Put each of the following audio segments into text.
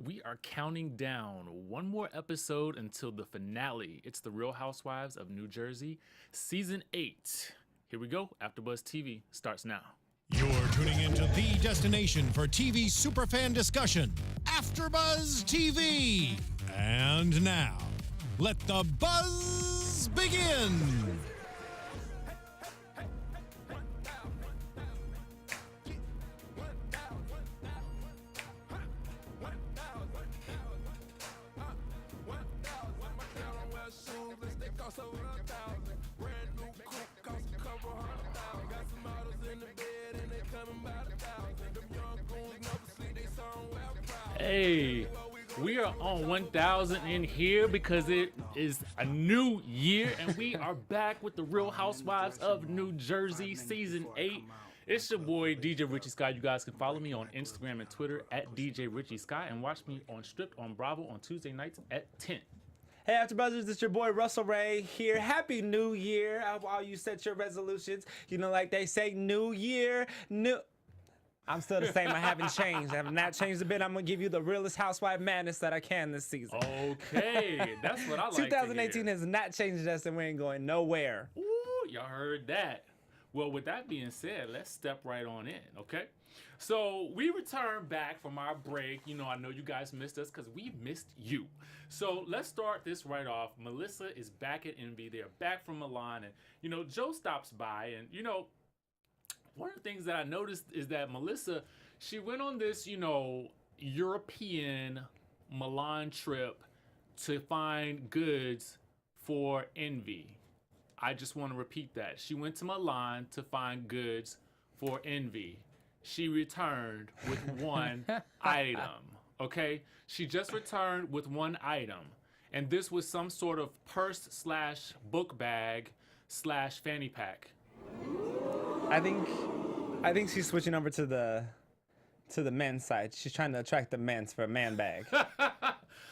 We are counting down one more episode until the finale. It's the Real Housewives of New Jersey, Season 8. Here we go. AFTERBUZZ TV starts now. You're tuning into the destination for TV superfan discussion, AFTERBUZZ TV. And now, let the buzz begin. Hey, we are on 1000 in here because it is a new year and we are back with the Real Housewives of New Jersey Season 8. It's your boy DJ Richie Skye. You guys can follow me on Instagram and Twitter at DJ Richie Skye and watch me on Stripped on Bravo on Tuesday nights at 10. Hey AfterBuzzers, it's your boy Russell Ray here. Happy New Year. I hope all you set your resolutions. You know, like they say, New Year, new... I'm still the same. I haven't changed. I have not changed a bit. I'm going to give you the realest housewife madness that I can this season. Okay, that's what I like 2018 has not changed us and we ain't going nowhere. Ooh, y'all heard that. Well, with that being said, let's step right on in, okay? So we returned back from our break. You know, I know you guys missed us because we missed you. So let's start this right off. Melissa is back at Envy. They're back from Milan. And, you know, Joe stops by. And, you know, one of the things that I noticed is that Melissa, she went on this, you know, European Milan trip to find goods for Envy. I just want to repeat that. She went to Milan to find goods for Envy. She returned with one item, okay? She just returned with one item. And this was some sort of purse slash book bag slash fanny pack. I think she's switching over to the men's side. She's trying to attract the men's for a man bag.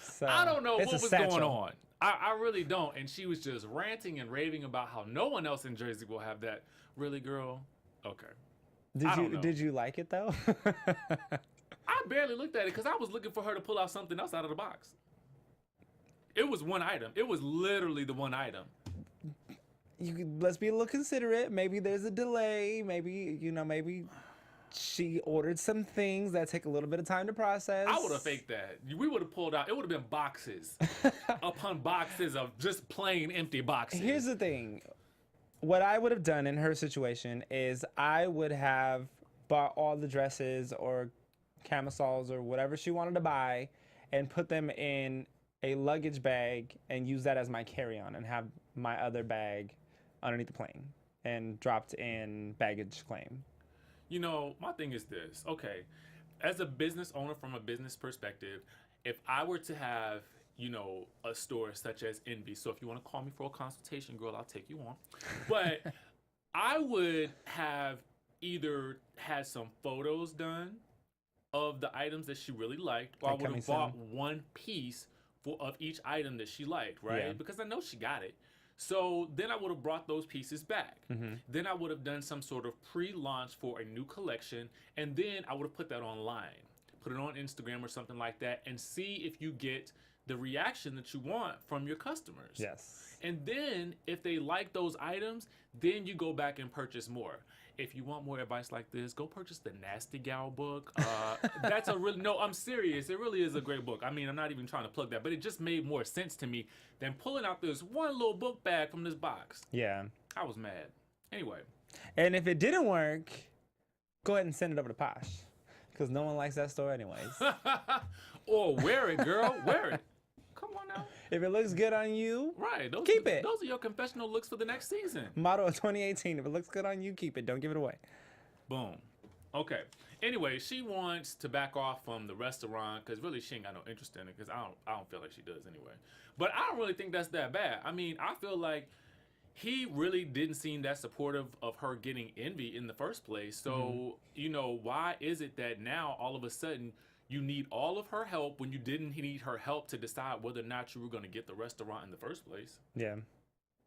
So, I don't know what was going on. I really don't. And she was just ranting and raving about how no one else in Jersey will have that. Really, girl? Okay. Did you like it though? I barely looked at it because I was looking for her to pull out something else out of the box. It was one item. It was literally the one item. Let's be a little considerate. Maybe there's a delay. Maybe she ordered some things that take a little bit of time to process. I would have faked that. We would have pulled out. It would have been boxes upon boxes of just plain empty boxes. Here's the thing. What I would have done in her situation is I would have bought all the dresses or camisoles or whatever she wanted to buy and put them in a luggage bag and use that as my carry-on and have my other bag underneath the plane and dropped in baggage claim. You know, my thing is this. Okay, as a business owner from a business perspective, if I were to have, you know, a store such as Envy, so if you want to call me for a consultation, girl, I'll take you on. But I would have either had some photos done of the items that she really liked, or I would have bought one piece of each item that she liked, right? Yeah. Because I know she got it. So then I would have brought those pieces back. Then I would have done some sort of pre-launch for a new collection, and then I would have put that online. Put it on Instagram or something like that, and see if you get the reaction that you want from your customers. Yes. And then if they like those items, then you go back and purchase more. If you want more advice like this, go purchase the Nasty Gal book. That's a really, no, I'm serious. It really is a great book. I mean, I'm not even trying to plug that, but it just made more sense to me than pulling out this one little book bag from this box. Yeah. I was mad. Anyway. And if it didn't work, go ahead and send it over to Posh. Because no one likes that store anyways. Or wear it, girl. Wear it. Come on now. If it looks good on you, right, keep it. Those are your confessional looks for the next season. Motto of 2018, if it looks good on you, keep it. Don't give it away. Boom. Okay. Anyway, she wants to back off from the restaurant because really she ain't got no interest in it because I don't feel like she does anyway. But I don't really think that's that bad. I mean, I feel like he really didn't seem that supportive of her getting Envy in the first place. So, you know, why is it that now all of a sudden you need all of her help when you didn't need her help to decide whether or not you were going to get the restaurant in the first place? Yeah.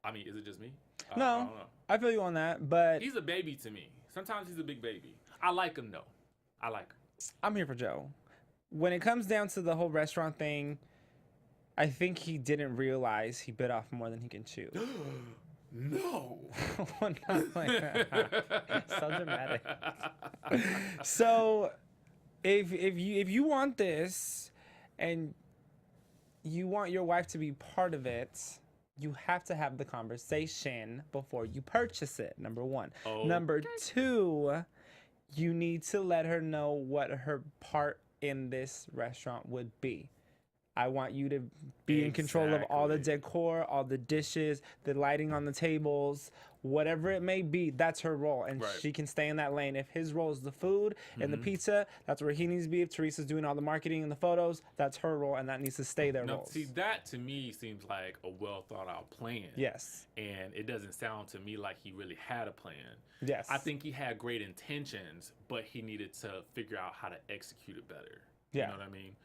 I mean, is it just me? No, I don't know. I feel you on that, but... He's a baby to me. Sometimes he's a big baby. I like him, though. I like him. I'm here for Joe. when it comes down to the whole restaurant thing, I think he didn't realize he bit off more than he can chew. No. Not like that. So dramatic. So if you want this and you want your wife to be part of it, you have to have the conversation before you purchase it. Number one. Oh, Number two, you need to let her know what her part in this restaurant would be. I want you to be in control of all the decor, all the dishes, the lighting on the tables, whatever it may be. That's her role, and she can stay in that lane. If his role is the food and the pizza, that's where he needs to be. If Teresa's doing all the marketing and the photos, that's her role, and that needs to stay their roles. See, that to me seems like a well thought out plan. Yes. And it doesn't sound to me like he really had a plan. Yes. I think he had great intentions, but he needed to figure out how to execute it better. Yeah. You know what I mean?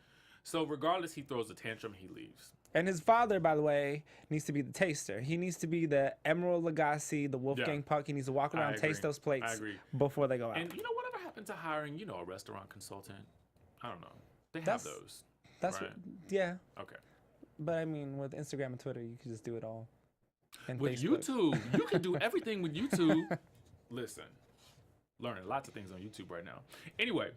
So regardless, he throws a tantrum, he leaves. And his father, by the way, needs to be the taster. He needs to be the Emerald Lagasse, the Wolfgang Puck. He needs to walk around and taste those plates before they go out. And you know, whatever happened to hiring, a restaurant consultant? I don't know. They have those. That's right? Yeah. Okay. But I mean, with Instagram and Twitter, you can just do it all. And with Facebook. YouTube, you can do everything with YouTube. Listen, learning lots of things on YouTube right now. Anyway,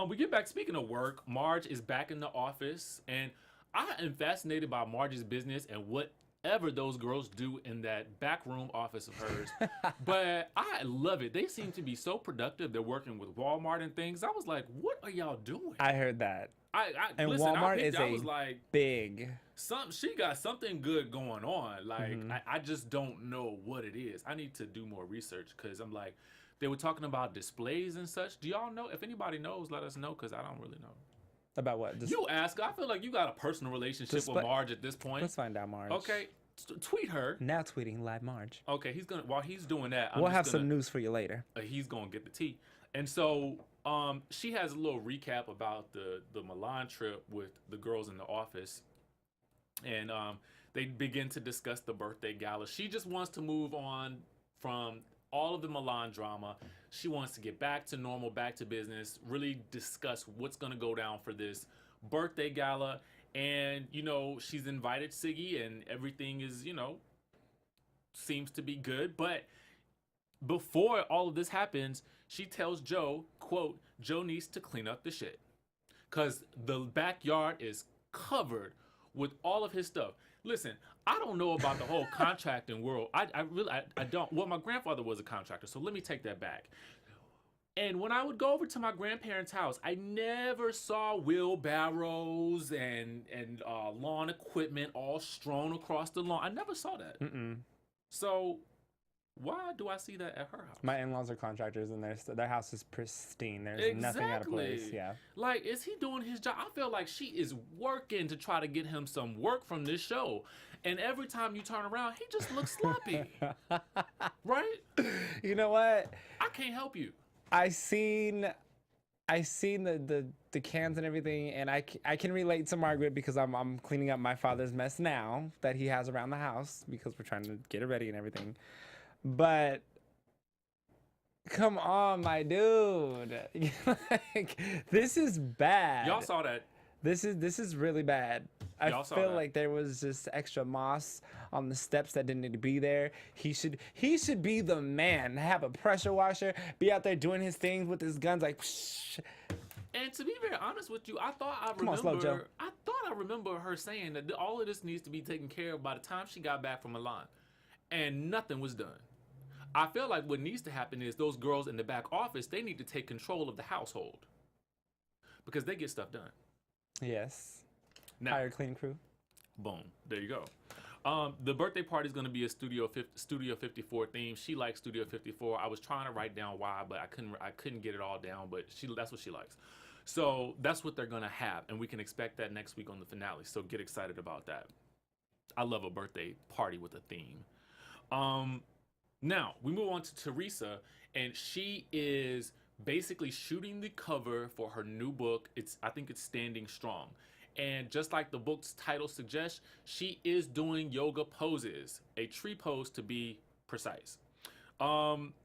we get back. Speaking of work, Marge is back in the office, and I am fascinated by Marge's business and whatever those girls do in that back room office of hers. But I love it. They seem to be so productive. They're working with Walmart and things. I was like, what are y'all doing? I heard that. And listen, Walmart is I was like, big. She got something good going on. Like, I just don't know what it is. I need to do more research because I'm like, they were talking about displays and such. Do y'all know? If anybody knows, let us know because I don't really know. About what? You ask. I feel like you got a personal relationship with Marge at this point. Let's find out, Marge. Okay. Tweet her. Now tweeting live Marge. Okay, while he's doing that, we'll have some news for you later. He's gonna get the tea. And so she has a little recap about the Milan trip with the girls in the office. And they begin to discuss the birthday gala. She just wants to move on from all of the Milan drama. She wants to get back to normal, back to business, really discuss what's going to go down for this birthday gala. And, she's invited Siggy and everything is, seems to be good. But before all of this happens, she tells Joe, quote, Joe needs to clean up the shit. Because the backyard is covered with all of his stuff. Listen, I don't know about the whole contracting world. I really don't. Well, my grandfather was a contractor, so let me take that back. And when I would go over to my grandparents' house, I never saw wheelbarrows and lawn equipment all strewn across the lawn. I never saw that. So why do I see that at her house? My in-laws are contractors, and their house is pristine. There's nothing out of place. Yeah. Like, is he doing his job? I feel like she is working to try to get him some work from this show. And every time you turn around, he just looks sloppy. Right? You know what? I can't help you. I seen the cans and everything, and I can relate to Margaret because I'm cleaning up my father's mess now that he has around the house because we're trying to get it ready and everything. But come on, my dude. Like, this is bad. Y'all saw that. This is really bad. I feel like there was just extra moss on the steps that didn't need to be there. He should be the man. Have a pressure washer, be out there doing his things with his guns like. Psh. And to be very honest with you, I thought I remember her saying that all of this needs to be taken care of by the time she got back from Milan, and nothing was done. I feel like what needs to happen is those girls in the back office, they need to take control of the household because they get stuff done. Yes. Now, hire cleaning crew. Boom. There you go. The birthday party is going to be a Studio 54 theme. She likes Studio 54. I was trying to write down why, but I couldn't get it all down. But that's what she likes. So that's what they're going to have, and we can expect that next week on the finale. So get excited about that. I love a birthday party with a theme. Now we move on to Teresa, and she is basically shooting the cover for her new book. I think it's Standing Strong. And just like the book's title suggests, she is doing yoga poses, a tree pose to be precise. Siggy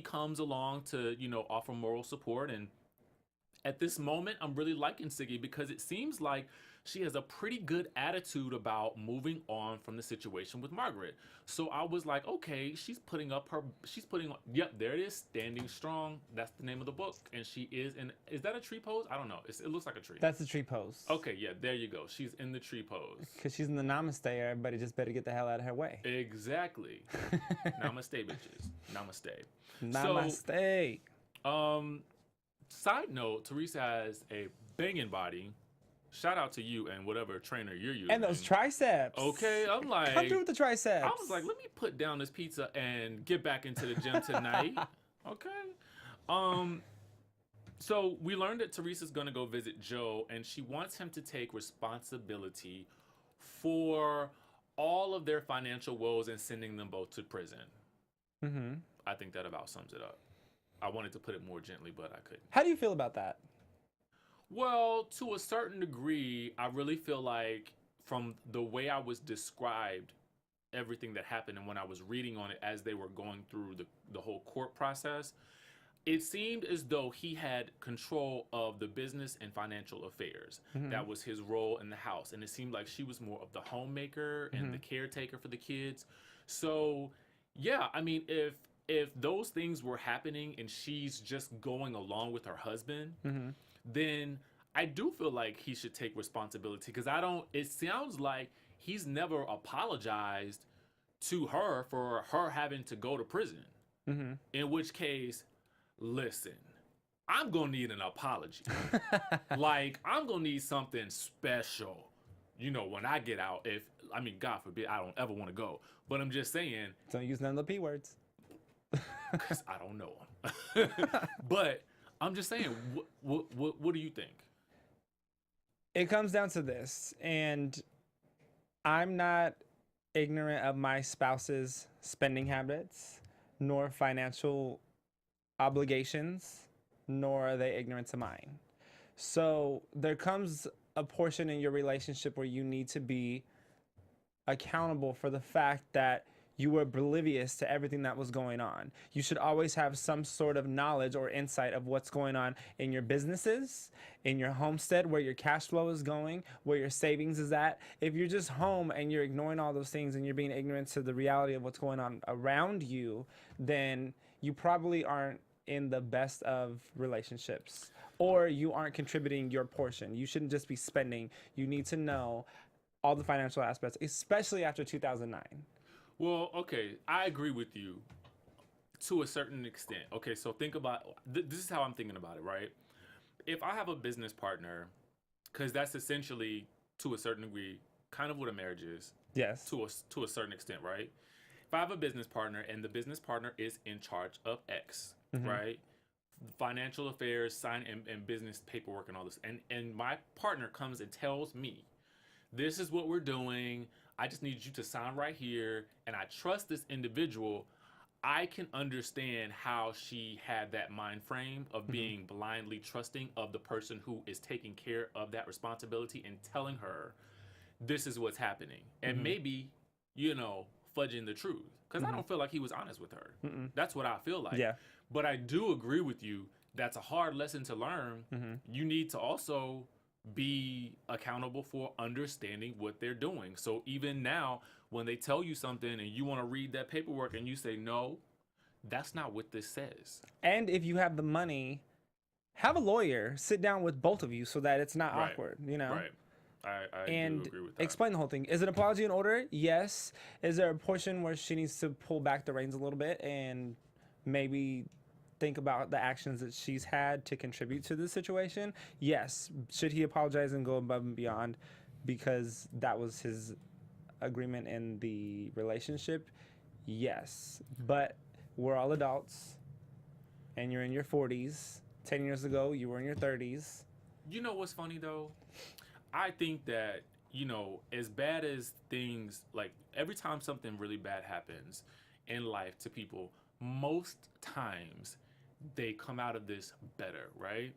comes along to, offer moral support, and at this moment, I'm really liking Siggy because it seems like she has a pretty good attitude about moving on from the situation with Margaret. So I was like, okay, she's putting, yep, there it is, Standing Strong. That's the name of the book. And she is that a tree pose? I don't know. It looks like a tree. That's a tree pose. Okay, yeah, there you go. She's in the tree pose. Because she's in the namaste, everybody just better get the hell out of her way. Exactly. Namaste, bitches. Namaste. Namaste. So, side note, Teresa has a banging body. Shout out to you and whatever trainer you're using. And those triceps. Okay, I'm like, come through with the triceps. I was like, let me put down this pizza and get back into the gym tonight. Okay. So we learned that Teresa's gonna go visit Joe, and she wants him to take responsibility for all of their financial woes and sending them both to prison. Mm-hmm. I think that about sums it up. I wanted to put it more gently, but I couldn't. How do you feel about that? Well, to a certain degree, I really feel like from the way I was described everything that happened and when I was reading on it as they were going through the whole court process, it seemed as though he had control of the business and financial affairs. Mm-hmm. That was his role in the house. And it seemed like she was more of the homemaker and the caretaker for the kids. So, yeah, I mean, if those things were happening and she's just going along with her husband, then I do feel like he should take responsibility because it sounds like he's never apologized to her for her having to go to prison. In which case, listen, I'm going to need an apology. Like, I'm going to need something special, when I get out. God forbid, I don't ever want to go. But I'm just saying. Don't use none of the P words. Because I don't know him. But I'm just saying, what do you think? It comes down to this, and I'm not ignorant of my spouse's spending habits, nor financial obligations, nor are they ignorant to mine. So there comes a portion in your relationship where you need to be accountable for the fact that you were oblivious to everything that was going on. You should always have some sort of knowledge or insight of what's going on in your businesses, in your homestead, where your cash flow is going, where your savings is at. If you're just home and you're ignoring all those things and you're being ignorant to the reality of what's going on around you, then you probably aren't in the best of relationships, or you aren't contributing your portion. You shouldn't just be spending. You need to know all the financial aspects, especially after 2009. Well, okay, I agree with you to a certain extent. Okay, so think about, this is how I'm thinking about it, right? If I have a business partner, because that's essentially, to a certain degree, kind of what a marriage is. Yes. To a certain extent, right? If I have a business partner and the business partner is in charge of X, right? Financial affairs, and business paperwork and all this. And my partner comes and tells me, this is what we're doing. I just need you to sign right here. And I trust this individual. I can understand how she had that mind frame of being blindly trusting of the person who is taking care of that responsibility and telling her, this is what's happening. And maybe, fudging the truth. Because I don't feel like he was honest with her. That's what I feel like. Yeah. But I do agree with you. That's a hard lesson to learn. You need to also be accountable for understanding what they're doing. So even now, when they tell you something and you want to read that paperwork and you say, no, that's not what this says. And if you have the money, have a lawyer sit down with both of you so that it's not awkward, Right. I and do agree with that. explain the whole thing. Is an apology in order? Yes. Is there a portion where she needs to pull back the reins a little bit and maybe think about the actions that she's had to contribute to this situation? Yes. Should he apologize and go above and beyond because that was his agreement in the relationship? Yes. But we're all adults and you're in your 40s. 10 years ago, you were in your 30s. You know what's funny though? I think that, as bad as things, like every time something really bad happens in life to people, most times they come out of this better, right?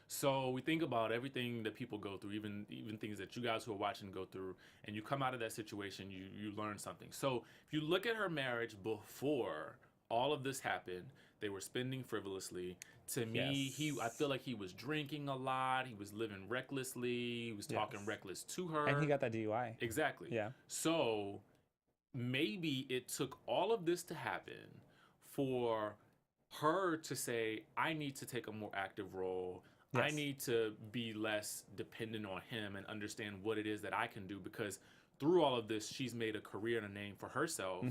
So we think about everything that people go through, even things that you guys who are watching go through, and you come out of that situation, you learn something. So if you look at her marriage before all of this happened, They were spending frivolously. To me, I feel like he was drinking a lot. He was living recklessly. He was talking reckless to her. And he got that DUI. Exactly. Yeah. So maybe it took all of this to happen for her to say, I need to take a more active role. I need to be less dependent on him and understand what it is that I can do, because through all of this, she's made a career and a name for herself.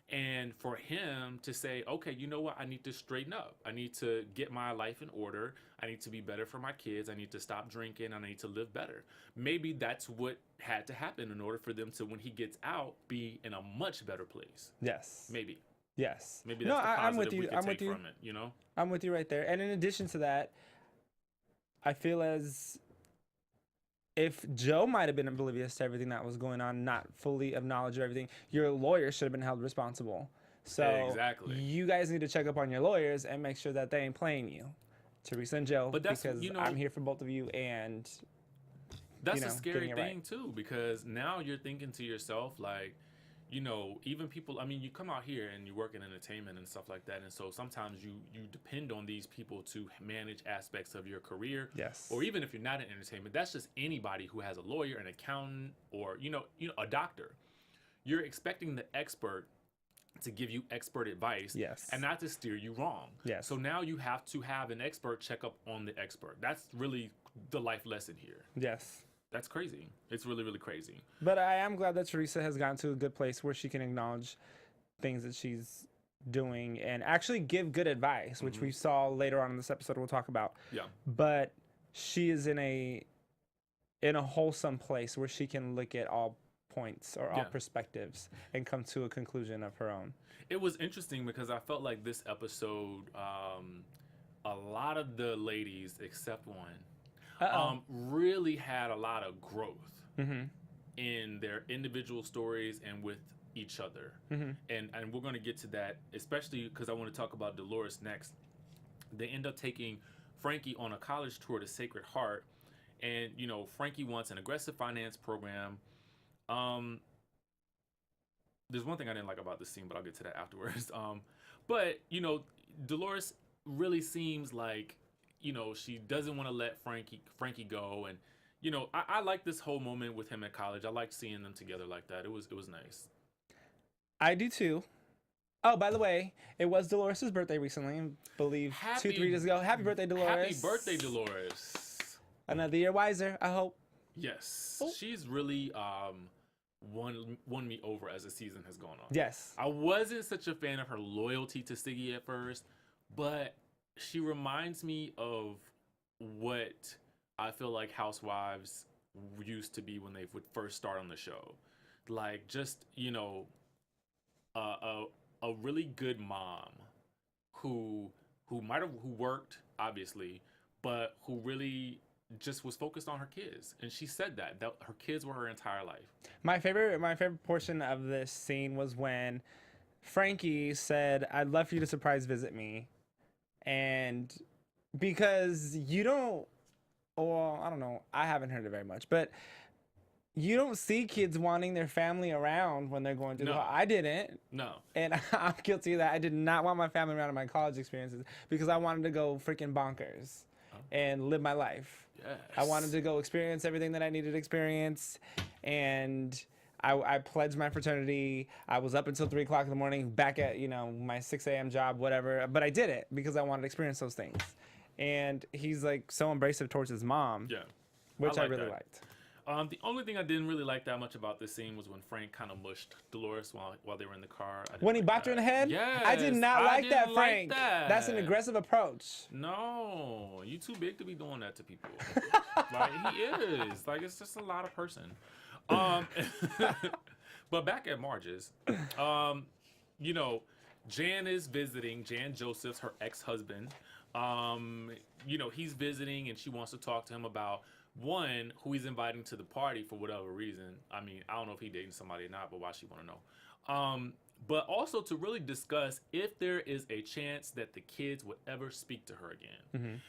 And for him to say, okay, you know what? I need to straighten up. I need to get my life in order. I need to be better for my kids. I need to stop drinking. I need to live better. Maybe that's what had to happen in order for them to, when he gets out, be in a much better place. Yes. Maybe. Yes. Maybe that's the positive I'm with you. we could take from it, you know? I'm with you right there. And in addition to that, I feel as if Joe might have been oblivious to everything that was going on, not fully of knowledge of everything, your lawyer should have been held responsible. So exactly. You guys need to check up on your lawyers and make sure that they ain't playing you, Teresa and Joe, But that's, because you know, I'm here for both of you. And that's a scary thing too, because now you're thinking to yourself, like, you know, even people, I mean, you come out here and you work in entertainment and stuff like that. And so sometimes you depend on these people to manage aspects of your career. Yes. Or even if you're not in entertainment, that's just anybody who has a lawyer, an accountant, or, you know, a doctor. You're expecting the expert to give you expert advice. Yes. And not to steer you wrong. Yes. So now you have to have an expert check up on the expert. That's really the life lesson here. Yes. That's crazy. It's really, really crazy. But I am glad that Teresa has gotten to a good place where she can acknowledge things that she's doing and actually give good advice, which we saw later on in this episode we'll talk about. Yeah. But she is in a wholesome place where she can look at all points or all perspectives and come to a conclusion of her own. It was interesting because I felt like this episode, a lot of the ladies, except one, really had a lot of growth in their individual stories and with each other. And we're going to get to that, especially because I want to talk about Delores next. They end up taking Frankie on a college tour to Sacred Heart. And, you know, Frankie wants an aggressive finance program. There's one thing I didn't like about this scene, but I'll get to that afterwards. But, you know, Delores really seems like, you know, she doesn't want to let Frankie go. And, you know, I like this whole moment with him at college. I liked seeing them together like that. It was nice. I do too. Oh, by the way, it was Dolores' birthday recently. I believe 2-3 days ago. Happy birthday, Delores. Happy birthday, Delores. Another year wiser, I hope. Yes. She's really won me over as the season has gone on. Yes. I wasn't such a fan of her loyalty to Skye at first, but she reminds me of what I feel like Housewives used to be when they would first start on the show. Like, just, you know, a really good mom who worked, obviously, but who really just was focused on her kids. And she said that her kids were her entire life. My favorite portion of this scene was when Frankie said, "I'd love for you to surprise visit me." And because you don't, well, I don't know, I haven't heard it very much, but you don't see kids wanting their family around when they're going through I didn't. No. And I'm guilty of that. I did not want my family around in my college experiences because I wanted to go freaking bonkers and live my life. Yes. I wanted to go experience everything that I needed to experience. And I pledged my fraternity. I was up until 3 o'clock in the morning, back at, you know, my 6 a.m. job, whatever. But I did it because I wanted to experience those things. And he's like so embracive towards his mom. Yeah. Which I really liked. The only thing I didn't really like that much about this scene was when Frank kind of mushed Dolores while they were in the car. When he bopped her in the head? Yes. I did not like that, Frank. That. That's an aggressive approach. No, you too big to be doing that to people. Like, he is. Like, it's just a lot of person. But back at Marge's, you know, Jan is visiting. Jan Joseph's her ex-husband. You know, he's visiting and she wants to talk to him about, one, who he's inviting to the party for whatever reason. I mean, I don't know if he's dating somebody or not, but why she want to know. But also to really discuss if there is a chance that the kids would ever speak to her again.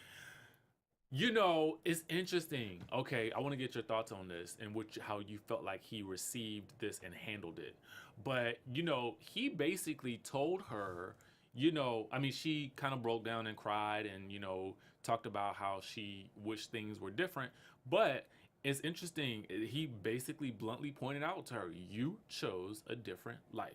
You know, it's interesting. Okay, I want to get your thoughts on this and how you felt like he received this and handled it. But, you know, he basically told her, you know, I mean, she kind of broke down and cried and, you know, talked about how she wished things were different. But it's interesting. He basically bluntly pointed out to her, you chose a different life.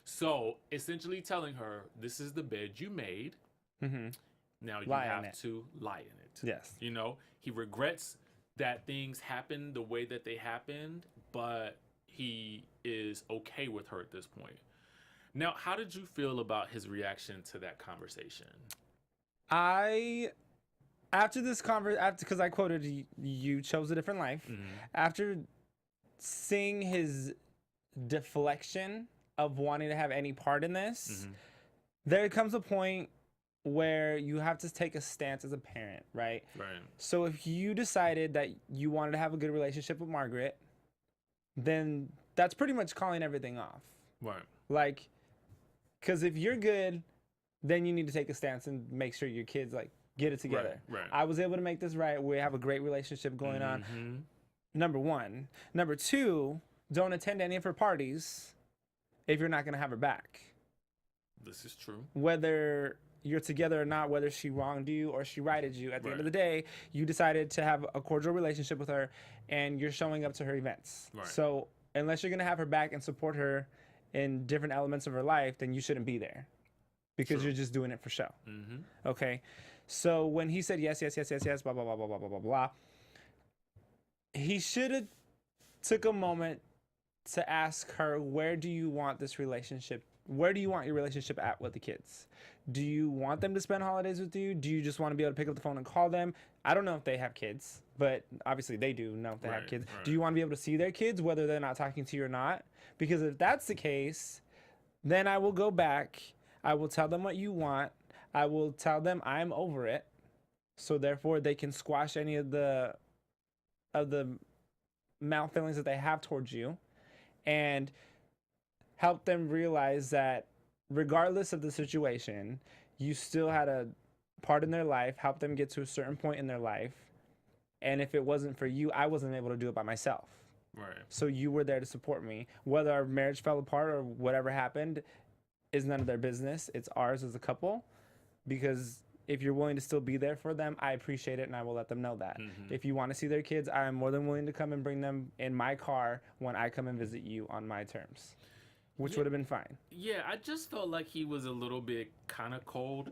So essentially telling her, this is the bed you made. Now you have to lie in it. Yes. You know, he regrets that things happened the way that they happened, but he is okay with her at this point. Now, how did you feel about his reaction to that conversation? After this conversation, because I quoted, you chose a different life. After seeing his deflection of wanting to have any part in this, there comes a point where you have to take a stance as a parent, right? Right. So if you decided that you wanted to have a good relationship with Margaret, then that's pretty much calling everything off. Right. Like, because if you're good, then you need to take a stance and make sure your kids, like, get it together. Right. I was able to make this right. We have a great relationship going on. Number one. Number two, don't attend any of her parties if you're not going to have her back. This is true. Whether you're together or not, whether she wronged you or she righted you, at the end of the day, you decided to have a cordial relationship with her and you're showing up to her events. Right. So unless you're going to have her back and support her in different elements of her life, then you shouldn't be there because you're just doing it for show. Okay. So when he said yes, blah, blah, blah, blah, blah, blah, blah, blah, he should have took a moment to ask her, where do you want this relationship? Where do you want your relationship at with the kids? Do you want them to spend holidays with you? Do you just want to be able to pick up the phone and call them? I don't know if they have kids, but obviously they do know if they have kids. Do you want to be able to see their kids, whether they're not talking to you or not? Because if that's the case, then I will go back. I will tell them what you want. I will tell them I'm over it. So therefore they can squash any of the mal feelings that they have towards you and help them realize that regardless of the situation, you still had a part in their life, help them get to a certain point in their life. And if it wasn't for you, I wasn't able to do it by myself. Right. So you were there to support me. Whether our marriage fell apart or whatever happened is none of their business. It's ours as a couple. Because if you're willing to still be there for them, I appreciate it and I will let them know that. If you want to see their kids, I am more than willing to come and bring them in my car when I come and visit you on my terms. Which would have been fine. Yeah, I just felt like he was a little bit kind of cold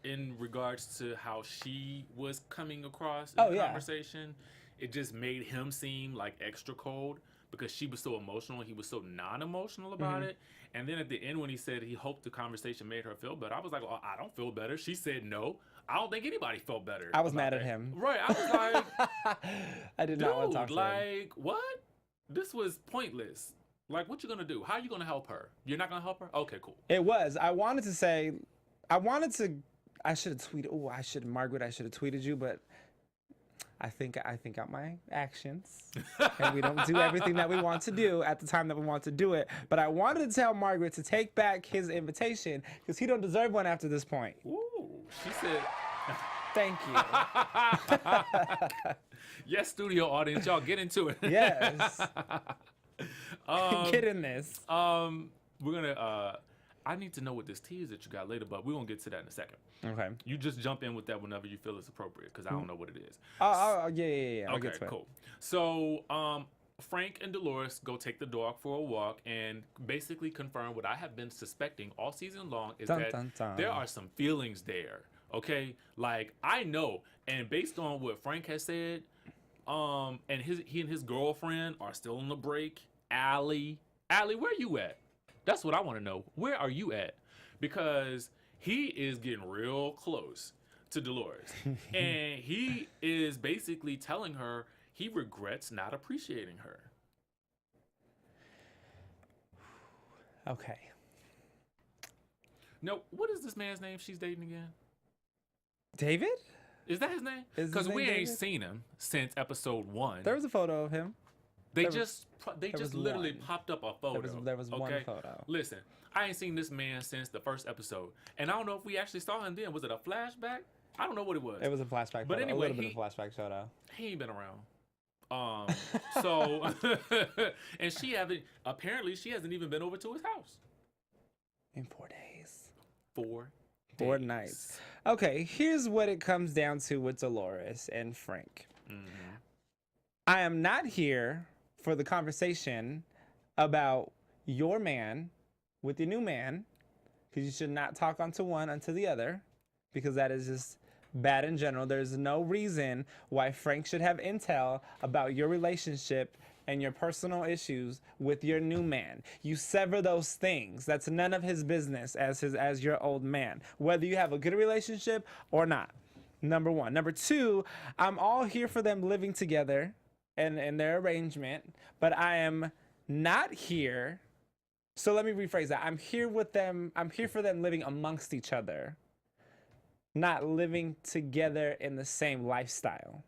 in regards to how she was coming across in the conversation. It just made him seem like extra cold because she was so emotional. He was so non-emotional about it. And then at the end when he said he hoped the conversation made her feel better, I was like, oh, I don't feel better. She said no. I don't think anybody felt better. I was mad at him. Right. I was like, I did not want to talk to him. Like, what? This was pointless. Like, what you gonna do? How you gonna help her? You're not gonna help her? Okay, cool. It was. I should have tweeted. Margaret, I should have tweeted you, but I think out my actions, and we don't do everything that we want to do at the time that we want to do it. But I wanted to tell Margaret to take back his invitation because he don't deserve one after this point. Ooh, she said. Thank you. Yes, studio audience, y'all get into it. Yes. Get in this. We're gonna. I need to know what this tea is that you got later, but we're gonna get to that in a second. Okay. You just jump in with that whenever you feel it's appropriate, because I don't know what it is. Yeah. I'll Okay, get to cool. So, Frank and Delores go take the dog for a walk and basically confirm what I have bbeen suspecting all season long is that there are some feelings there. Okay, like I know, and based on what Frank has said, and he and his girlfriend are still on the break. Allie, where you at? That's what I want to know. Where are you at? Because he is getting real close to Delores, and he is basically telling her he regrets not appreciating her. Okay. Now, what is this man's name she's dating again? David? Is that his name? Because we ain't seen him since episode 1. There was a photo of him. They just literally popped up a photo. There was one photo. Listen, I ain't seen this man since the first episode, and I don't know if we actually saw him then. Was it a flashback? I don't know what it was. It was a flashback. But photo. anyway, a little bit of a flashback photo. He ain't been around. So, and she hasn't even been over to his house in 4 days. 4 4 days. nights. Okay, here's what it comes down to with Delores and Frank. I am not here for the conversation about your man with your new man, because you should not talk onto one unto the other, because that is just bad in general. There's no reason why Frank should have intel about your relationship and your personal issues with your new man. You sever those things. That's none of his business as your old man, whether you have a good relationship or not. Number one. Number two, I'm all here for them living together and their arrangement, but I am not here. So let me rephrase that. I'm here with them. I'm here for them living amongst each other, not living together in the same lifestyle.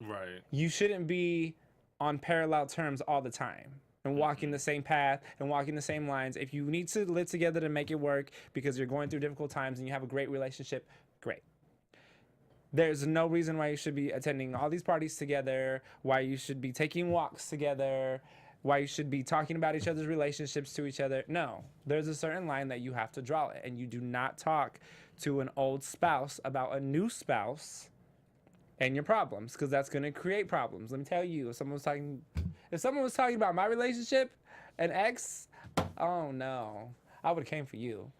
Right. You shouldn't be on parallel terms all the time and walking the same path and walking the same lines. If you need to live together to make it work because you're going through difficult times and you have a great relationship, great. There's no reason why you should be attending all these parties together, why you should be taking walks together, why you should be talking about each other's relationships to each other. No, there's a certain line that you have to draw it, and you do not talk to an old spouse about a new spouse and your problems, because that's going to create problems. Let me tell you, if someone was talking about my relationship, an ex, oh no, I would have came for you.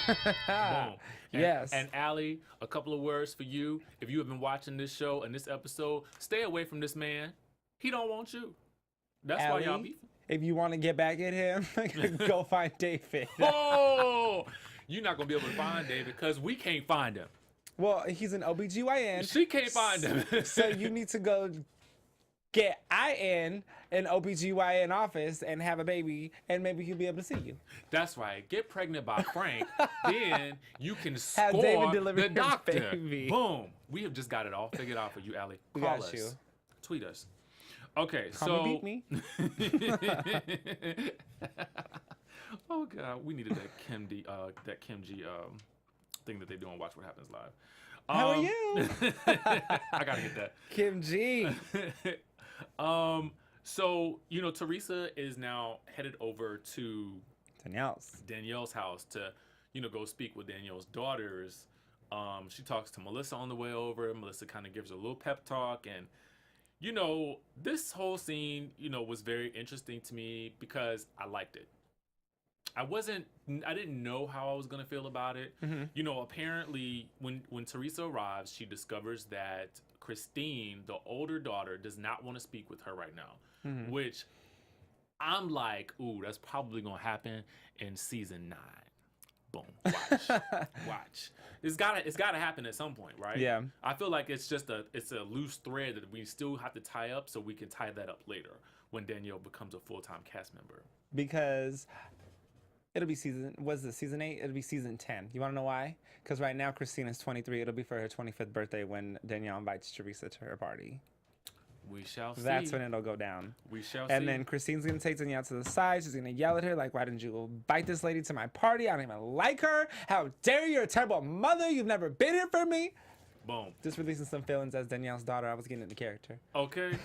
Boom. Yes. And Allie, a couple of words for you. If you have been watching this show and this episode, stay away from this man. He don't want you. That's why y'all Allie, beefing. if you want to get back at him, go find David. Oh, you're not going to be able to find David because we can't find him. Well, he's an OBGYN. She can't find him. So you need to go get in an OBGYN office and have a baby, and maybe he'll be able to see you. That's right. Get pregnant by Frank, then you can Have score David deliver the your doctor. baby. Boom. We have just got it all figured out for you, Allie. We Call got us. you. Tweet us. Okay, Come and beat me. Oh God, we needed that Kim G thing that they do on Watch What Happens Live. How are you? I gotta get that. Kim G. So Teresa is now headed over to Danielle's house to, go speak with Danielle's daughters. She talks to Melissa on the way over. Melissa kind of gives her a little pep talk, and this whole scene, was very interesting to me because I liked it. I didn't know how I was going to feel about it. Apparently when Teresa arrives, she discovers that Christine, the older daughter, does not want to speak with her right now, which I'm like, ooh, that's probably going to happen in season 9. Boom. Watch. It's gotta happen at some point, right? Yeah. I feel like it's a loose thread that we still have to tie up, so we can tie that up later when Danielle becomes a full-time cast member. Because it'll be season 8? It'll be season 10. You want to know why? Because right now Christina's 23. It'll be for her 25th birthday when Danielle invites Teresa to her party. We shall see. That's when it'll go down. We shall see. And then Christine's going to take Danielle to the side. She's going to yell at her, like, why didn't you invite this lady to my party? I don't even like her. How dare you? You're a terrible mother. You've never been here for me. Boom. Just releasing some feelings as Danielle's daughter. I was getting into character. Okay.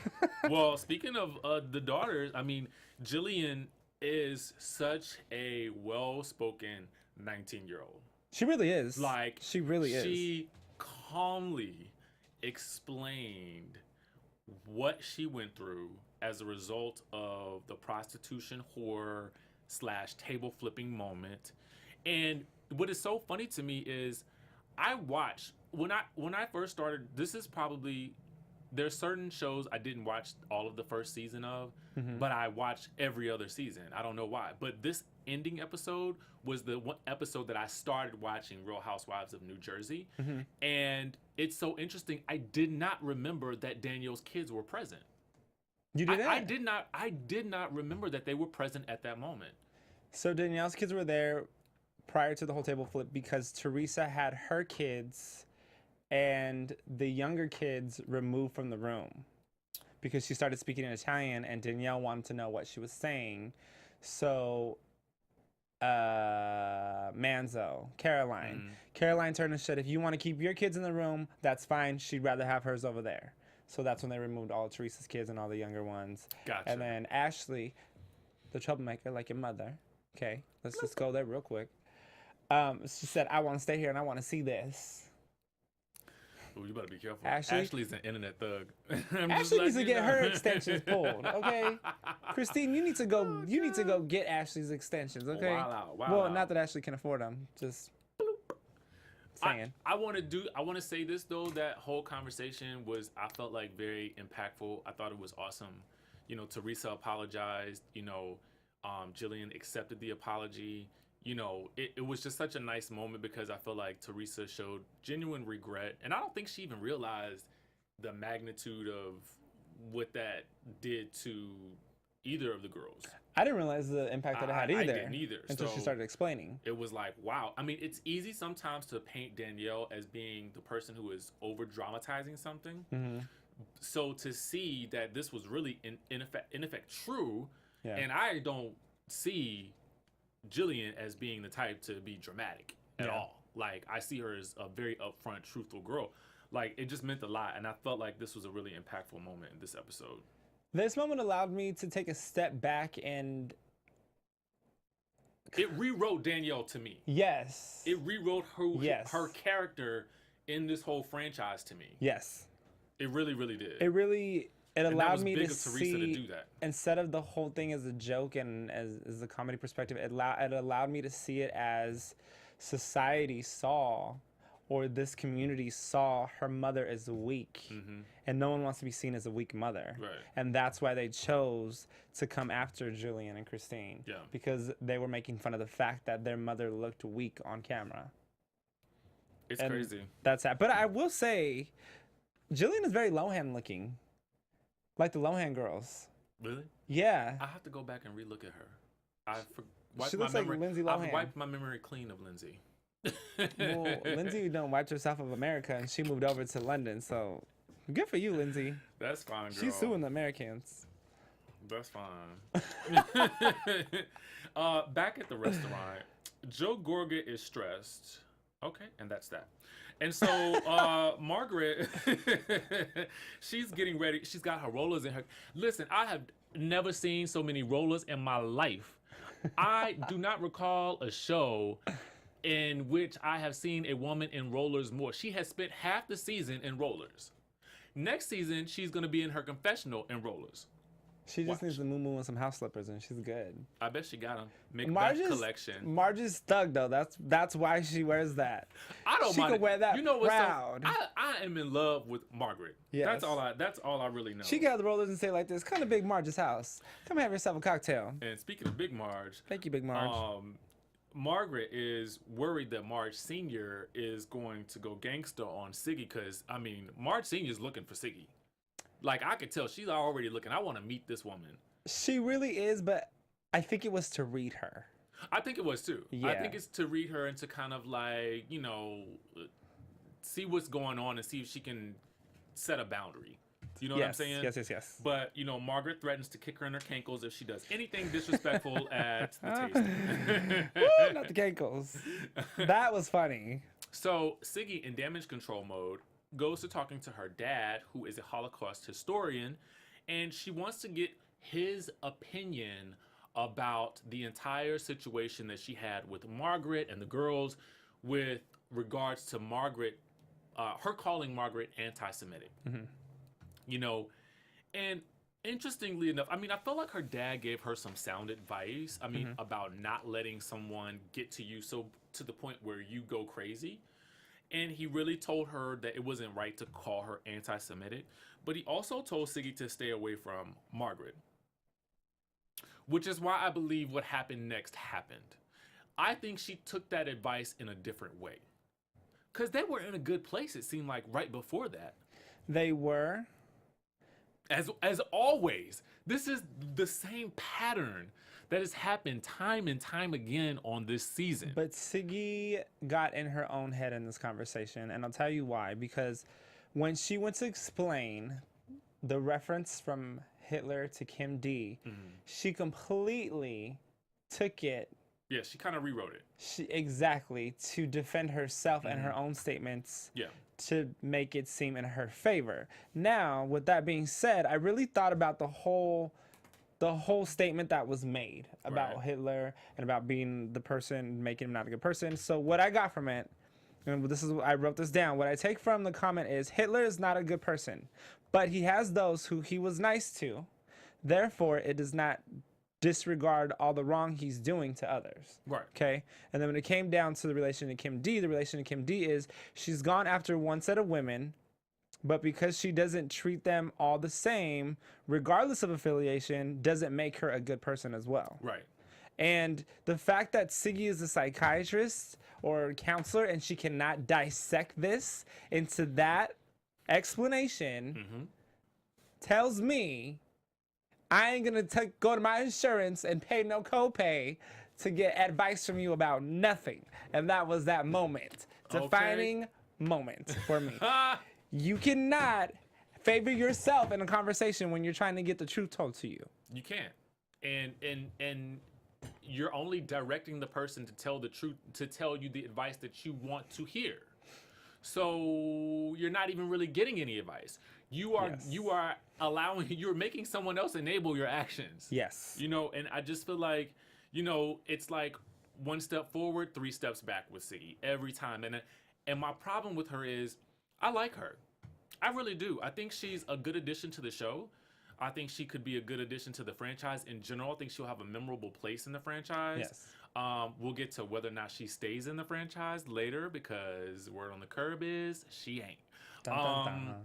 Well, speaking of the daughters, I mean, Jillian is such a well-spoken 19-year-old. She really is. Like, she really is. She calmly explained what she went through as a result of the prostitution horror / table flipping moment. And what is so funny to me is I watched when I first started, there's certain shows I didn't watch all of the first season of, but I watched every other season. I don't know why. But this ending episode was the one episode that I started watching Real Housewives of New Jersey. And it's so interesting. I did not remember that Danielle's kids were present. You didn't? I did not remember that they were present at that moment. So Danielle's kids were there prior to the whole table flip because Teresa had her kids and the younger kids removed from the room because she started speaking in Italian and Danielle wanted to know what she was saying. So Manzo, Caroline turned and said, if you want to keep your kids in the room, that's fine. She'd rather have hers over there. So that's when they removed all of Teresa's kids and all the younger ones. Gotcha. And then Ashley, the troublemaker, like your mother. Okay, let's just go there real quick. She said, "I want to stay here and I want to see this." Ooh, you better be careful. Ashley? Ashley's an internet thug. Ashley needs to get her extensions pulled, okay? Christine, you need to go. You need to go get Ashley's extensions, okay? Wow, Well, not that Ashley can afford them. Just saying. I want to say this though. That whole conversation was, I felt like, very impactful. I thought it was awesome. You know, Teresa apologized. You know, Jillian accepted the apology. You know, it was just such a nice moment because I feel like Teresa showed genuine regret. And I don't think she even realized the magnitude of what that did to either of the girls. I didn't realize the impact that it had either. I didn't either. Until she started explaining. It was like, wow. I mean, it's easy sometimes to paint Danielle as being the person who is over dramatizing something. Mm-hmm. So to see that this was really in effect true, Yeah. and I don't see Jillian as being the type to be dramatic at all. Like, I see her as a very upfront, truthful girl. Like, it just meant a lot, and I felt like this was a really impactful moment in this episode. This moment allowed me to take a step back and... It rewrote Danielle to me. Yes. It rewrote her character in this whole franchise to me. Yes. It really, really did. It allowed me to Teresa see, to do that. Instead of the whole thing as a joke and as a comedy perspective, it allowed me to see it as society saw, or this community saw, her mother as weak. Mm-hmm. And no one wants to be seen as a weak mother. Right. And that's why they chose to come after Jillian and Christine. Yeah. Because they were making fun of the fact that their mother looked weak on camera. It's crazy. That's that. But I will say, Jillian is very Lohan looking. Like the Lohan girls. Really? Yeah. I have to go back and relook at her. She looks like Lindsay Lohan. I've wiped my memory clean of Lindsay. Well, Lindsay done wiped herself of America and she moved over to London. So good for you, Lindsay. That's fine, girl. She's suing the Americans. That's fine. Back at the restaurant, Joe Gorga is stressed. Okay, and that's that. And so Margaret, she's getting ready. She's got her rollers in her. Listen, I have never seen so many rollers in my life. I do not recall a show in which I have seen a woman in rollers more. She has spent half the season in rollers. Next season, she's going to be in her confessional in rollers. She just needs to moo and some house slippers, and she's good. I bet she got them. Macbeth collection. Marge's thug though. That's why she wears that. I don't she mind. She could wear that. You know what's proud. I am in love with Margaret. Yes. That's all I really know. She got the rollers and say like this: "Come to Big Marge's house. Come have yourself a cocktail." And speaking of Big Marge, thank you, Big Marge. Margaret is worried that Marge Sr. is going to go gangster on Siggy because, I mean, Marge Sr. is looking for Siggy. Like, I could tell she's already looking. I want to meet this woman. She really is, but I think it was to read her. I think it was too. Yeah. I think it's to read her and to kind of like, you know, see what's going on and see if she can set a boundary. You know what I'm saying? Yes. But, you know, Margaret threatens to kick her in her cankles if she does anything disrespectful at the tasting. Woo, not the cankles. That was funny. So Siggy, in damage control mode, goes to talking to her dad, who is a Holocaust historian, and she wants to get his opinion about the entire situation that she had with Margaret and the girls with regards to Margaret, her calling Margaret anti-Semitic. Mm-hmm. You know, and interestingly enough, I mean, I felt like her dad gave her some sound advice. I mean, about not letting someone get to you so to the point where you go crazy. And he really told her that it wasn't right to call her anti-Semitic. But he also told Siggy to stay away from Margaret. Which is why I believe what happened next happened. I think she took that advice in a different way. Because they were in a good place, it seemed like, right before that. They were. As always, this is the same pattern that has happened time and time again on this season. But Siggy got in her own head in this conversation, and I'll tell you why. Because when she went to explain the reference from Hitler to Kim D, she completely took it. Yeah, she kind of rewrote it. Exactly, to defend herself and her own statements. Yeah. To make it seem in her favor. Now, with that being said, I really thought about the whole the whole statement that was made about Right. Hitler and about being the person, making him not a good person. So what I got from it, and this is, I wrote this down. What I take from the comment is Hitler is not a good person, but he has those who he was nice to. Therefore, it does not disregard all the wrong he's doing to others. Right. Okay. And then when it came down to the relation to Kim D, the relation to Kim D is she's gone after one set of women, but because she doesn't treat them all the same, regardless of affiliation, doesn't make her a good person as well. Right. And the fact that Siggy is a psychiatrist or counselor and she cannot dissect this into that explanation tells me I ain't gonna go to my insurance and pay no copay to get advice from you about nothing. And that was that moment. Defining moment for me. You cannot favor yourself in a conversation when you're trying to get the truth told to you. You can't. And you're only directing the person to tell the truth, to tell you the advice that you want to hear. So you're not even really getting any advice. You are allowing, you're making someone else enable your actions. Yes. You know, and I just feel like, you know, it's like one step forward, 3 steps back with Siggy every time. And my problem with her is I like her. I really do. I think she's a good addition to the show. I think she could be a good addition to the franchise in general. I think she'll have a memorable place in the franchise. Yes. We'll get to whether or not she stays in the franchise later because word on the curb is she ain't. Dun, dun, dun.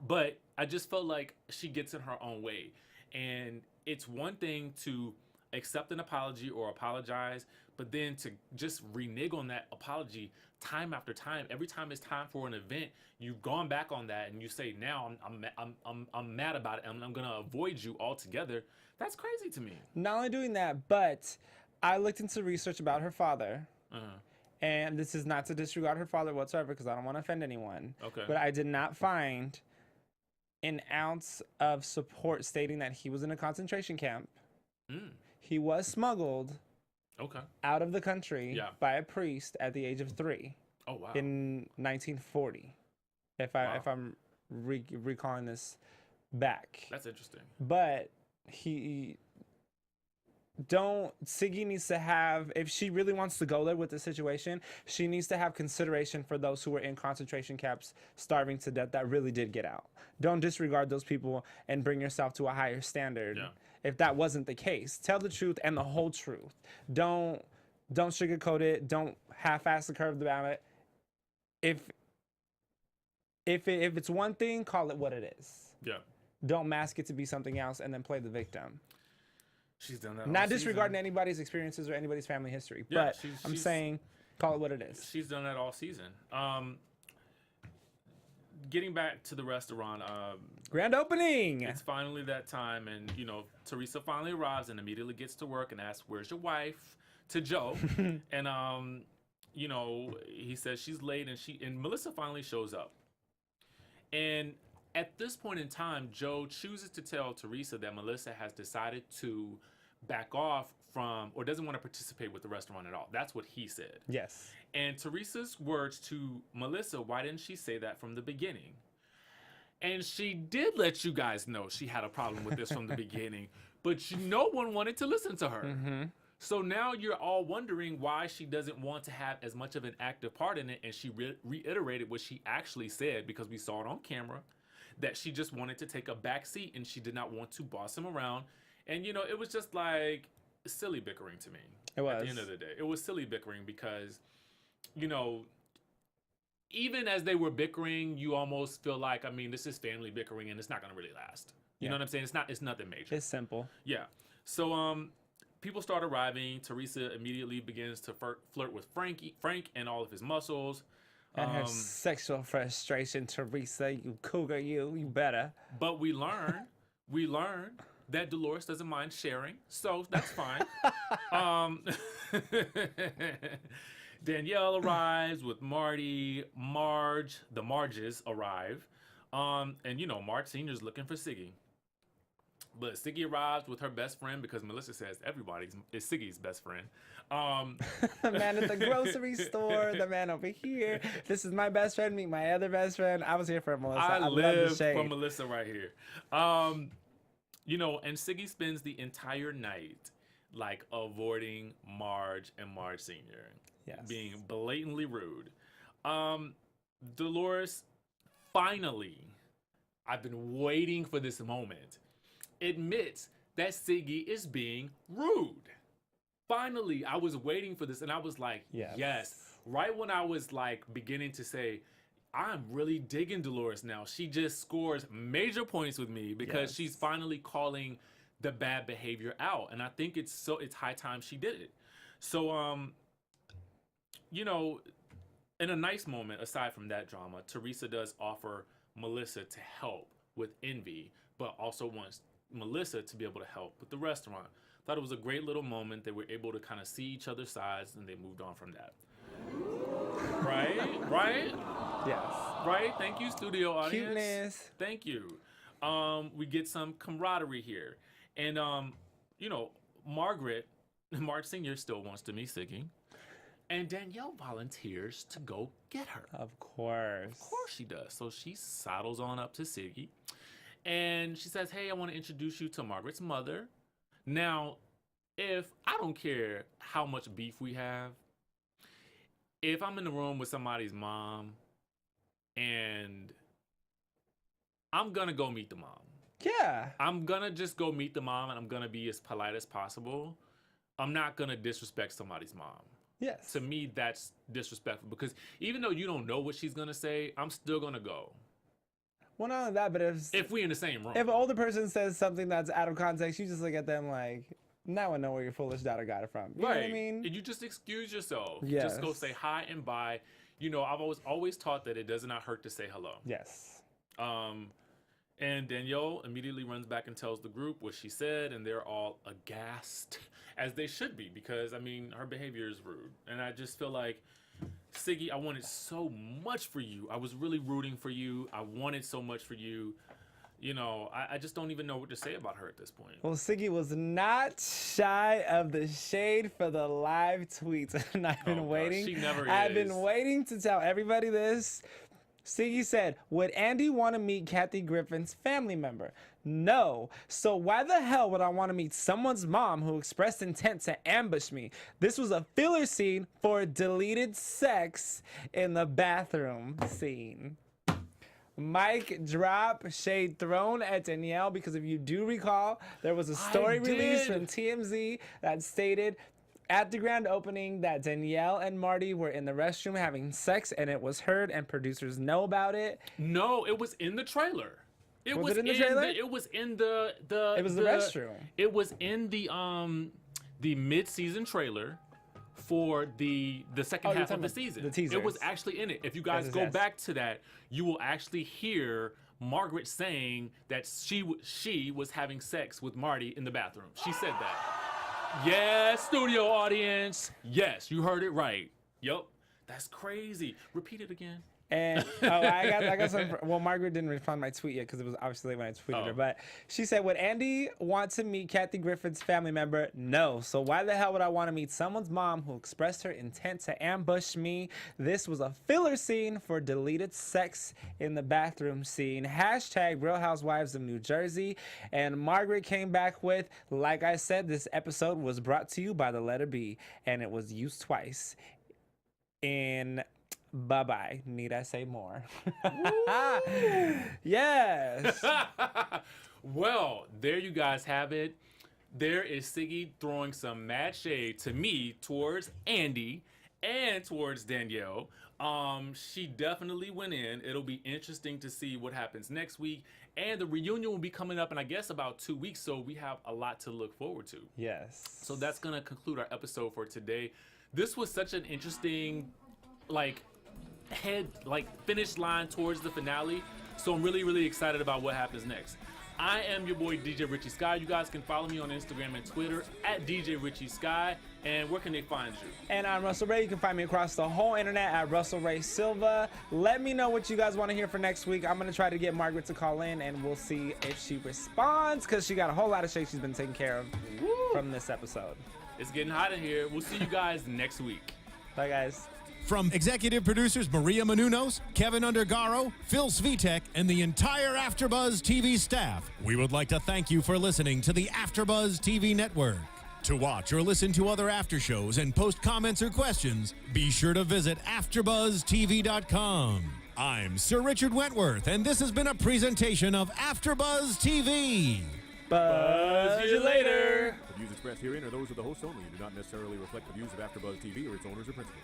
But I just felt like she gets in her own way. And it's one thing to accept an apology or apologize, but then to just renege on that apology time after time. Every time it's time for an event, you've gone back on that and you say, now I'm mad about it and I'm gonna avoid you altogether. That's crazy to me. Not only doing that, but I looked into research about her father. And this is not to disregard her father whatsoever because I don't want to offend anyone. Okay. But I did not find an ounce of support stating that he was in a concentration camp. He was smuggled out of the country by a priest at the age of 3. Oh wow. In 1940, if I'm recalling this back. That's interesting. But Siggy needs to have, if she really wants to go there with the situation, she needs to have consideration for those who were in concentration camps starving to death that really did get out. Don't disregard those people and bring yourself to a higher standard. If that wasn't the case, tell the truth and the whole truth. Don't sugarcoat it. Don't half-ass the curve about it. If it's one thing, call it what it is. Yeah. Don't mask it to be something else and then play the victim. She's done that. Not disregarding anybody's experiences or anybody's family history, but I'm saying call it what it is. She's done that all season. Getting back to the restaurant, grand opening. It's finally that time, and you know, Teresa finally arrives and immediately gets to work and asks, "Where's your wife?" to Joe, and you know, he says she's late, and Melissa finally shows up, and at this point in time, Joe chooses to tell Teresa that Melissa has decided to back off from, or doesn't want to participate with the restaurant at all. That's what he said. Yes. And Teresa's words to Melissa, why didn't she say that from the beginning? And she did let you guys know she had a problem with this from the beginning, but no one wanted to listen to her. So now you're all wondering why she doesn't want to have as much of an active part in it, and she reiterated what she actually said because we saw it on camera, that she just wanted to take a back seat and she did not want to boss him around. And, you know, it was just like silly bickering to me. It was. At the end of the day. It was silly bickering because, you know, even as they were bickering, you almost feel like, I mean, this is family bickering and it's not going to really last. You know what I'm saying? It's nothing major. It's simple. Yeah. So, people start arriving. Teresa immediately begins to flirt with Frank and all of his muscles. And her sexual frustration, Teresa, you cougar, you better. But we learn that Delores doesn't mind sharing, so that's fine. Danielle arrives with Marty. The Marges arrive. And you know, Marge Sr.'s looking for Siggy. But Siggy arrives with her best friend because Melissa says everybody is Siggy's best friend. The man at the grocery store, the man over here. This is my best friend, meet my other best friend. I was here for Melissa. I love live the shade. for Melissa right here. and Siggy spends the entire night like avoiding Marge and Marge Sr. Yes. being blatantly rude. Delores finally, I've been waiting for this moment, admits that Siggy is being rude. Finally, I was waiting for this, and I was like, yes. Right when I was like beginning to say, I'm really digging Delores now. She just scores major points with me because she's finally calling the bad behavior out. And I think it's high time she did it. So, in a nice moment, aside from that drama, Teresa does offer Melissa to help with Envy, but also wants Melissa to be able to help with the restaurant. Thought it was a great little moment. They were able to kind of see each other's sides, and they moved on from that. Right? Yes. Right? Thank you, studio audience. Cuteness. Thank you. We get some camaraderie here. And, Marge Sr. still wants to meet Siggy. And Danielle volunteers to go get her. Of course. Of course she does. So she sidles on up to Siggy. And she says, hey, I want to introduce you to Margaret's mother. Now, I don't care how much beef we have, if I'm in the room with somebody's mom and I'm going to go meet the mom. Yeah. I'm going to just go meet the mom and I'm going to be as polite as possible. I'm not going to disrespect somebody's mom. Yes. To me, that's disrespectful because even though you don't know what she's going to say, I'm still going to go. Well, not only that, but if we in the same room. If an older person says something that's out of context, you just look at them like, now I know where your foolish daughter got it from. You know what I mean? And you just excuse yourself. Yes. Just go say hi and bye. I've always taught that it does not hurt to say hello. Yes. And Danielle immediately runs back and tells the group what she said, and they're all aghast, as they should be, because, her behavior is rude. And I just feel like, Siggy, I wanted so much for you. I was really rooting for you. I wanted so much for you. I just don't even know what to say about her at this point. Well, Siggy was not shy of the shade for the live tweets. And I've been waiting. She never is. I've been waiting to tell everybody this. Siggy said, would Andy want to meet Kathy Griffin's family member? No. So why the hell would I want to meet someone's mom who expressed intent to ambush me? This was a filler scene for deleted sex in the bathroom scene. Mic drop, shade thrown at Danielle, because if you do recall, there was a story released from TMZ that stated at the grand opening that Danielle and Marty were in the restroom having sex, and it was heard, and producers know about it. No, it was in the trailer. Was it in the trailer? It was in the It was the restroom. It was in the mid-season trailer for the second half of the season. The teasers. It was actually in it. If you guys go back to that, you will actually hear Margaret saying that she was having sex with Marty in the bathroom. She said that. Yes, studio audience. Yes, you heard it right. Yup. That's crazy. Repeat it again. And I got some. Well, Margaret didn't respond to my tweet yet because it was obviously late when I tweeted her. But she said, would Andy want to meet Kathy Griffin's family member? No. So why the hell would I want to meet someone's mom who expressed her intent to ambush me? This was a filler scene for deleted sex in the bathroom scene. Hashtag Real Housewives of New Jersey. And Margaret came back with, like I said, this episode was brought to you by the letter B, and it was used twice. In bye-bye. Need I say more? Yes. Well, there you guys have it. There is Siggy throwing some mad shade to me towards Andy and towards Danielle. She definitely went in. It'll be interesting to see what happens next week. And the reunion will be coming up in, I guess, about 2 weeks. So we have a lot to look forward to. Yes. So that's going to conclude our episode for today. This was such an interesting, finish line towards the finale. So I'm really, really excited about what happens next. I am your boy, DJ Richie Skye. You guys can follow me on Instagram and Twitter at DJ Richie Skye. And where can they find you? And I'm Russell Ray. You can find me across the whole internet at Russell Ray Silva. Let me know what you guys want to hear for next week. I'm going to try to get Margaret to call in, and we'll see if she responds, because she got a whole lot of shit she's been taking care of from this episode. It's getting hot in here. We'll see you guys next week. Bye, guys. From executive producers Maria Menounos, Kevin Undergaro, Phil Svitek, and the entire AfterBuzz TV staff, we would like to thank you for listening to the AfterBuzz TV network. To watch or listen to other after shows and post comments or questions, be sure to visit AfterBuzzTV.com. I'm Sir Richard Wentworth, and this has been a presentation of AfterBuzz TV. Buzz you later. The views expressed herein are those of the hosts only and do not necessarily reflect the views of AfterBuzz TV or its owners or principals.